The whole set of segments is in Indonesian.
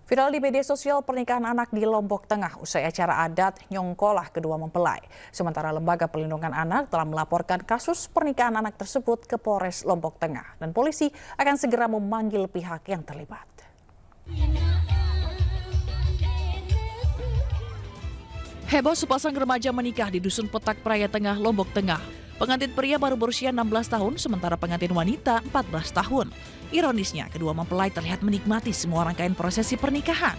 Viral di media sosial pernikahan anak di Lombok Tengah usai acara adat nyongkolah kedua mempelai. Sementara Lembaga Perlindungan Anak telah melaporkan kasus pernikahan anak tersebut ke Polres Lombok Tengah dan polisi akan segera memanggil pihak yang terlibat. Heboh sepasang remaja menikah di Dusun Petak Praya Tengah, Lombok Tengah. Pengantin pria baru berusia 16 tahun, sementara pengantin wanita 14 tahun. Ironisnya, kedua mempelai terlihat menikmati semua rangkaian prosesi pernikahan.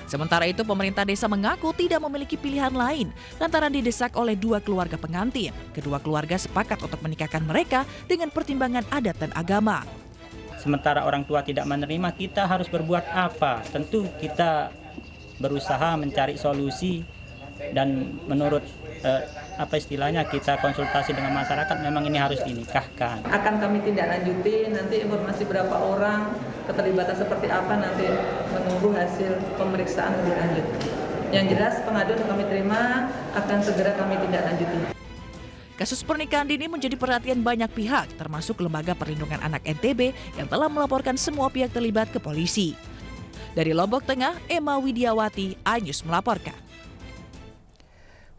Sementara itu, pemerintah desa mengaku tidak memiliki pilihan lain lantaran didesak oleh dua keluarga pengantin. Kedua keluarga sepakat untuk menikahkan mereka dengan pertimbangan adat dan agama. Sementara orang tua tidak menerima, kita harus berbuat apa? Tentu kita berusaha mencari solusi dan menurut kita konsultasi dengan masyarakat, memang ini harus dinikahkan. Akan kami tindak lanjuti, nanti informasi berapa orang, keterlibatan seperti apa, nanti menunggu hasil pemeriksaan lebih lanjut. Yang jelas pengaduan kami terima akan segera kami tindak lanjuti. Kasus pernikahan dini menjadi perhatian banyak pihak, termasuk Lembaga Perlindungan Anak NTB yang telah melaporkan semua pihak terlibat ke polisi. Dari Lombok Tengah, Emma Widiawati, iNews melaporkan.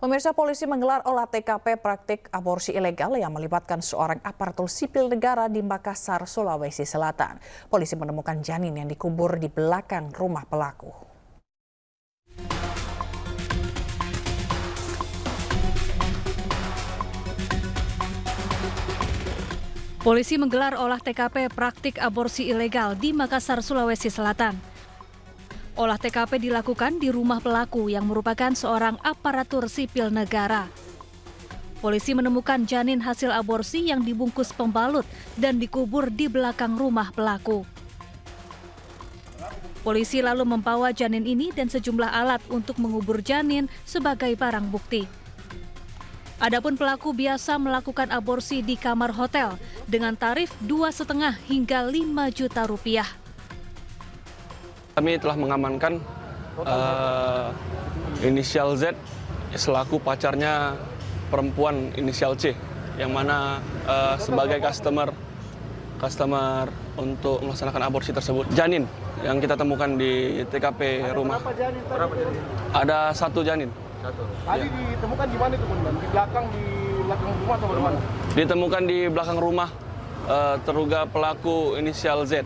Pemirsa, polisi menggelar olah TKP praktik aborsi ilegal yang melibatkan seorang aparatur sipil negara di Makassar, Sulawesi Selatan. Polisi menemukan janin yang dikubur di belakang rumah pelaku. Polisi menggelar olah TKP praktik aborsi ilegal di Makassar, Sulawesi Selatan. Olah TKP dilakukan di rumah pelaku yang merupakan seorang aparatur sipil negara. Polisi menemukan janin hasil aborsi yang dibungkus pembalut dan dikubur di belakang rumah pelaku. Polisi lalu membawa janin ini dan sejumlah alat untuk mengubur janin sebagai barang bukti. Adapun pelaku biasa melakukan aborsi di kamar hotel dengan tarif 2,5 hingga 5 juta rupiah. Kami telah mengamankan inisial Z selaku pacarnya perempuan inisial C, yang mana sebagai customer untuk melaksanakan aborsi tersebut. Janin yang kita temukan di TKP rumah. Berapa janin? Ada 1 janin. Tadi ditemukan di mana itu, Bang? Di belakang rumah atau bagaimana? Ditemukan di belakang rumah terduga pelaku inisial Z.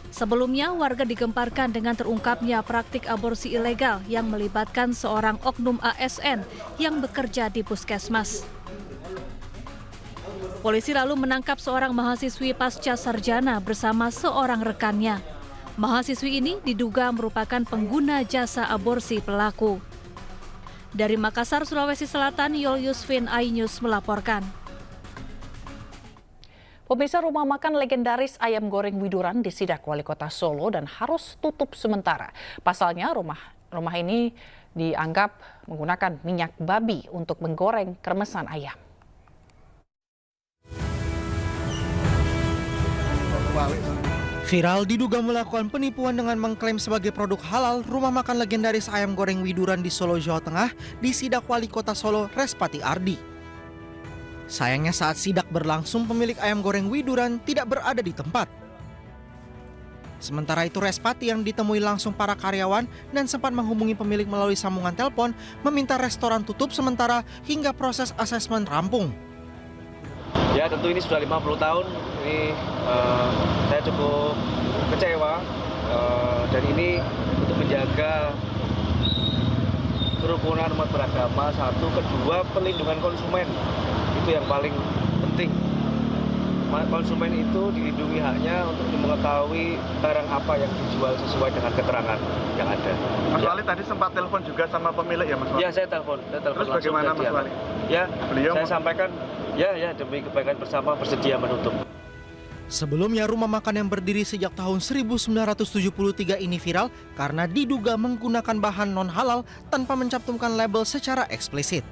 Sebelumnya, warga digemparkan dengan terungkapnya praktik aborsi ilegal yang melibatkan seorang oknum ASN yang bekerja di puskesmas. Polisi lalu menangkap seorang mahasiswi pasca sarjana bersama seorang rekannya. Mahasiswi ini diduga merupakan pengguna jasa aborsi pelaku. Dari Makassar, Sulawesi Selatan, Yol Yusfin, iNews melaporkan. Pemirsa, rumah makan legendaris ayam goreng Widuran disidak Wali Kota Solo dan harus tutup sementara. Pasalnya rumah ini dianggap menggunakan minyak babi untuk menggoreng kremesan ayam. Viral diduga melakukan penipuan dengan mengklaim sebagai produk halal rumah makan legendaris ayam goreng Widuran di Solo, Jawa Tengah disidak Wali Kota Solo, Respati Ardi. Sayangnya saat sidak berlangsung, pemilik ayam goreng Widuran tidak berada di tempat. Sementara itu, Respati yang ditemui langsung para karyawan dan sempat menghubungi pemilik melalui sambungan telepon meminta restoran tutup sementara hingga proses asesmen rampung. Ya, tentu ini sudah 50 tahun, ini saya cukup kecewa dan ini untuk menjaga kerukunan umat beragama, satu, kedua perlindungan konsumen, itu yang paling penting. Konsumen itu dilindungi haknya untuk mengetahui barang apa yang dijual sesuai dengan keterangan yang ada. Mas Wali tadi sempat telepon juga sama pemilik ya, Mas Wali? Ya, saya telepon Terus bagaimana, Mas Wali? Ya, beliau saya sampaikan, ya demi kebaikan bersama bersedia menutup. Sebelumnya, rumah makan yang berdiri sejak tahun 1973 ini viral karena diduga menggunakan bahan non-halal tanpa mencantumkan label secara eksplisit.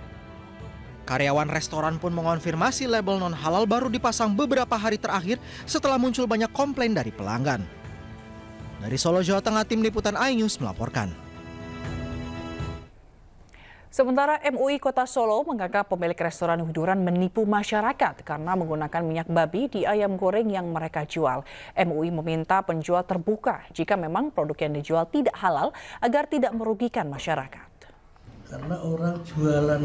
Karyawan restoran pun mengonfirmasi label non-halal baru dipasang beberapa hari terakhir setelah muncul banyak komplain dari pelanggan. Dari Solo, Jawa Tengah, tim liputan iNews melaporkan. Sementara MUI Kota Solo menganggap pemilik restoran hiburan menipu masyarakat karena menggunakan minyak babi di ayam goreng yang mereka jual. MUI meminta penjual terbuka jika memang produk yang dijual tidak halal agar tidak merugikan masyarakat. Karena orang jualan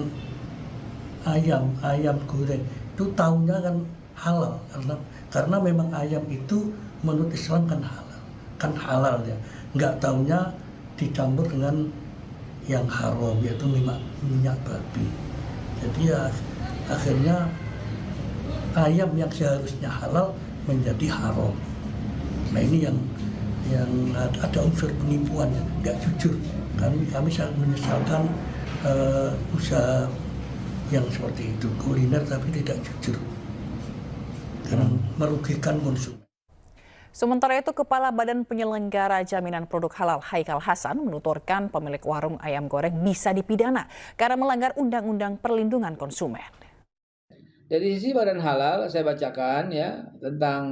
ayam goreng itu tahunya kan halal karena memang ayam itu menurut Islam kan halal ya, nggak tahunya dicampur dengan yang haram, yaitu minyak babi. Jadi ya akhirnya ayam yang seharusnya halal menjadi haram. Nah ini yang ada unsur penipuan, nggak jujur. Kami sangat menyesalkan usaha yang seperti itu, kuliner tapi tidak jujur, karena merugikan konsumen. Sementara itu, Kepala Badan Penyelenggara Jaminan Produk Halal Haikal Hasan menuturkan pemilik warung ayam goreng bisa dipidana karena melanggar Undang-Undang Perlindungan Konsumen. Dari sisi Badan Halal, saya bacakan ya tentang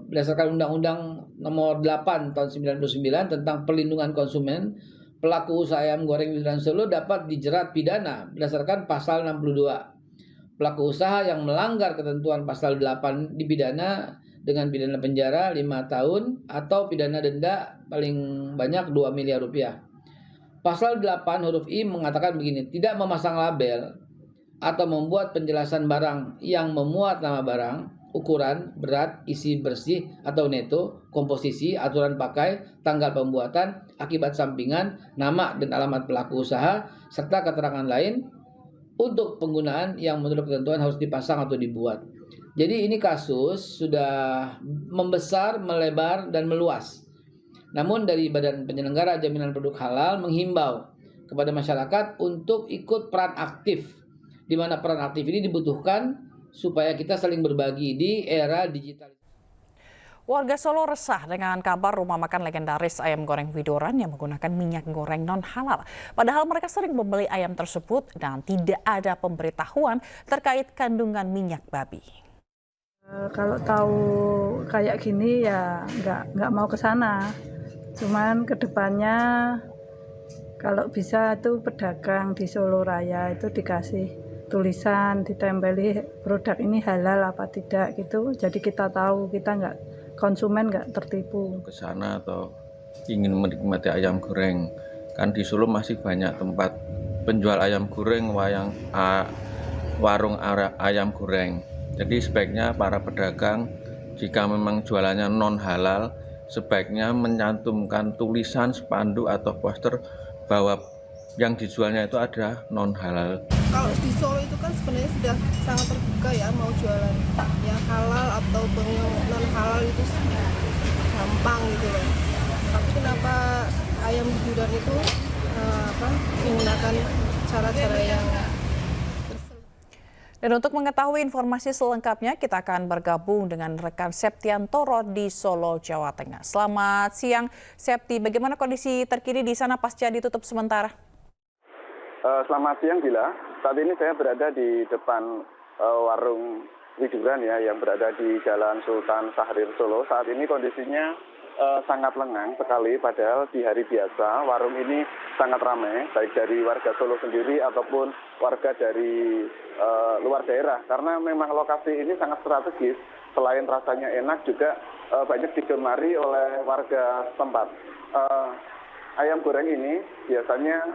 berdasarkan Undang-Undang Nomor 8 Tahun 99 tentang Perlindungan Konsumen, pelaku usaha ayam goreng di Solo dapat dijerat pidana berdasarkan Pasal 62. Pelaku usaha yang melanggar ketentuan Pasal 8 dipidana dengan pidana penjara 5 tahun atau pidana denda paling banyak 2 miliar rupiah. Pasal 8 huruf I mengatakan begini, tidak memasang label atau membuat penjelasan barang yang memuat nama barang, ukuran, berat, isi bersih atau neto, komposisi, aturan pakai, tanggal pembuatan, akibat sampingan, nama dan alamat pelaku usaha, serta keterangan lain untuk penggunaan yang menurut ketentuan harus dipasang atau dibuat. Jadi ini kasus sudah membesar, melebar, dan meluas. Namun dari Badan Penyelenggara Jaminan Produk Halal menghimbau kepada masyarakat untuk ikut peran aktif, di mana peran aktif ini dibutuhkan supaya kita saling berbagi di era digital. Warga Solo resah dengan kabar rumah makan legendaris ayam goreng Widoran yang menggunakan minyak goreng non-halal. Padahal mereka sering membeli ayam tersebut dan tidak ada pemberitahuan terkait kandungan minyak babi. Kalau tahu kayak gini ya nggak mau ke sana. Cuman kedepannya kalau bisa itu pedagang di Solo Raya itu dikasih tulisan, ditempeli produk ini halal apa tidak gitu. Jadi kita tahu, kita konsumen nggak tertipu. Ke sana atau ingin menikmati ayam goreng, kan di Solo masih banyak tempat penjual ayam goreng, warung ayam goreng. Jadi sebaiknya para pedagang jika memang jualannya non halal, sebaiknya mencantumkan tulisan, spanduk atau poster bahwa yang dijualnya itu ada non halal. Kalau di Solo itu kan sebenarnya sudah sangat terbuka ya, mau jualan yang halal atau non halal itu gampang gitu loh. Tapi kenapa ayam Widoran itu menggunakan cara-cara yang Dan untuk mengetahui informasi selengkapnya, kita akan bergabung dengan rekan Septiantoro di Solo, Jawa Tengah. Selamat siang, Septi. Bagaimana kondisi terkini di sana pasca ditutup sementara? Selamat siang, Bila. Saat ini saya berada di depan warung Widoran ya, yang berada di Jalan Sultan Syahrir, Solo. Saat ini kondisinya sangat lengang sekali, padahal di hari biasa warung ini sangat ramai, baik dari warga Solo sendiri ataupun warga dari luar daerah, karena memang lokasi ini sangat strategis. Selain rasanya enak, juga banyak digemari oleh warga setempat. Ayam goreng ini biasanya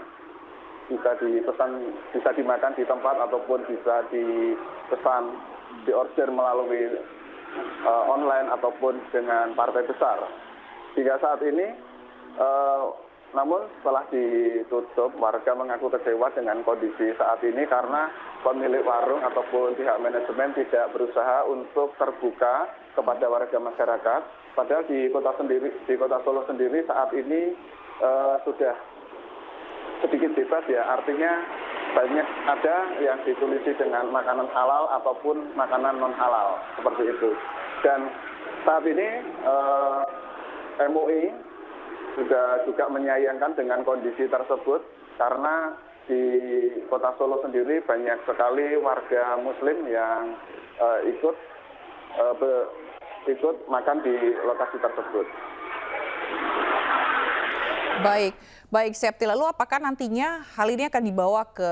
bisa dimakan di tempat ataupun bisa dipesan, diorder melalui online ataupun dengan partai besar. Hingga saat ini, namun setelah ditutup, warga mengaku kecewa dengan kondisi saat ini karena pemilik warung ataupun pihak manajemen tidak berusaha untuk terbuka kepada warga masyarakat. Padahal di kota Solo sendiri saat ini sudah sedikit bebas ya, artinya banyak ada yang ditulisi dengan makanan halal ataupun makanan non halal seperti itu. Dan saat ini MUI juga menyayangkan dengan kondisi tersebut karena di kota Solo sendiri banyak sekali warga Muslim yang ikut makan di lokasi tersebut. Baik Septi. Lalu apakah nantinya hal ini akan dibawa ke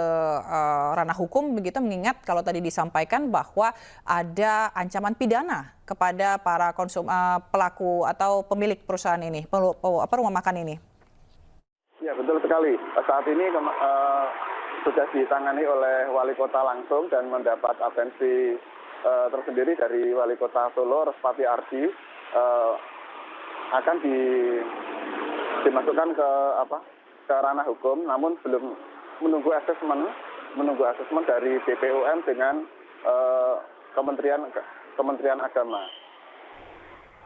ranah hukum begitu, mengingat kalau tadi disampaikan bahwa ada ancaman pidana kepada para pelaku atau pemilik perusahaan ini, rumah makan ini? Ya, betul sekali. Saat ini sudah ditangani oleh Wali Kota langsung dan mendapat atensi tersendiri dari Wali Kota Solo, Respati Ardi, akan dimasukkan ke ranah hukum, namun belum menunggu asesmen dari BPOM dengan Kementerian Agama.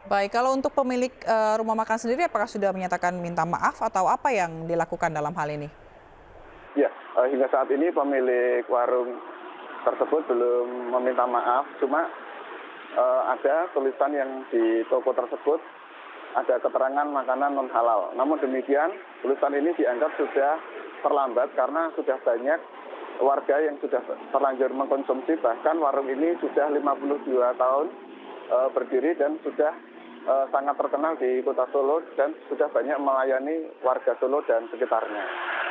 Baik, kalau untuk pemilik rumah makan sendiri, apakah sudah menyatakan minta maaf atau apa yang dilakukan dalam hal ini? Ya, hingga saat ini pemilik warung tersebut belum meminta maaf, cuma ada tulisan yang di toko tersebut ada keterangan makanan non halal. Namun demikian, tulisan ini dianggap sudah terlambat karena sudah banyak warga yang sudah terlanjur mengkonsumsi, bahkan warung ini sudah 52 tahun berdiri dan sudah sangat terkenal di Kota Solo dan sudah banyak melayani warga Solo dan sekitarnya.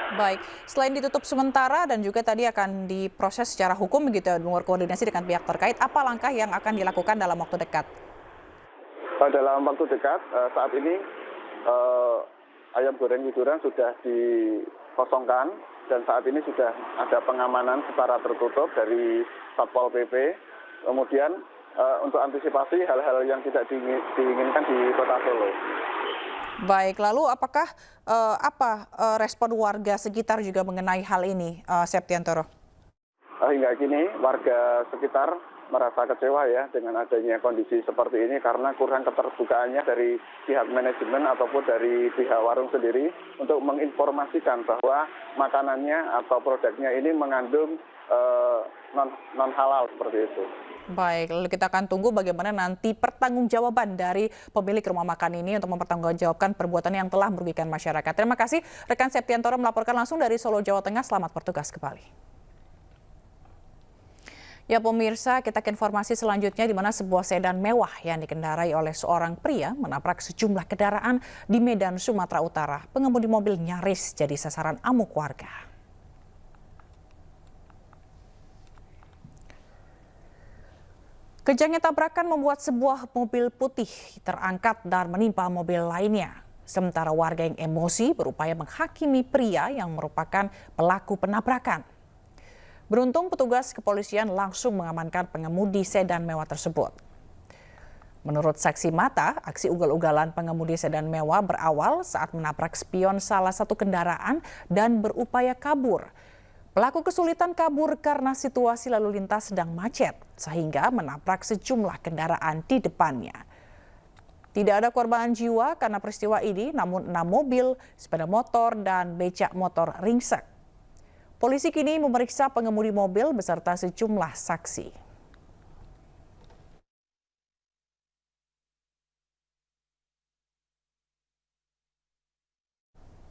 Baik, selain ditutup sementara dan juga tadi akan diproses secara hukum begitu, berkoordinasi dengan pihak terkait, apa langkah yang akan dilakukan dalam waktu dekat? Dalam waktu dekat, saat ini ayam goreng Widuran sudah dikosongkan dan saat ini sudah ada pengamanan secara tertutup dari Satpol PP. Kemudian untuk antisipasi hal-hal yang tidak diinginkan di Kota Solo. Baik, lalu apakah respon warga sekitar juga mengenai hal ini, Septiantoro? Hingga kini warga sekitar merasa kecewa ya dengan adanya kondisi seperti ini karena kurang keterbukaannya dari pihak manajemen ataupun dari pihak warung sendiri untuk menginformasikan bahwa makanannya atau produknya ini mengandung non halal seperti itu. Baik, lalu kita akan tunggu bagaimana nanti pertanggungjawaban dari pemilik rumah makan ini untuk mempertanggungjawabkan perbuatan yang telah merugikan masyarakat. Terima kasih rekan Septiantoro melaporkan langsung dari Solo, Jawa Tengah. Selamat bertugas kembali. Ya pemirsa, kita ke informasi selanjutnya di mana sebuah sedan mewah yang dikendarai oleh seorang pria menabrak sejumlah kendaraan di Medan, Sumatera Utara. Pengemudi mobil nyaris jadi sasaran amuk warga. Kejangnya tabrakan membuat sebuah mobil putih terangkat dan menimpa mobil lainnya. Sementara warga yang emosi berupaya menghakimi pria yang merupakan pelaku penabrakan. Beruntung petugas kepolisian langsung mengamankan pengemudi sedan mewah tersebut. Menurut saksi mata, aksi ugal-ugalan pengemudi sedan mewah berawal saat menabrak spion salah satu kendaraan dan berupaya kabur. Pelaku kesulitan kabur karena situasi lalu lintas sedang macet, sehingga menabrak sejumlah kendaraan di depannya. Tidak ada korban jiwa karena peristiwa ini, namun 6 mobil, sepeda motor, dan becak motor ringsek. Polisi kini memeriksa pengemudi mobil beserta sejumlah saksi.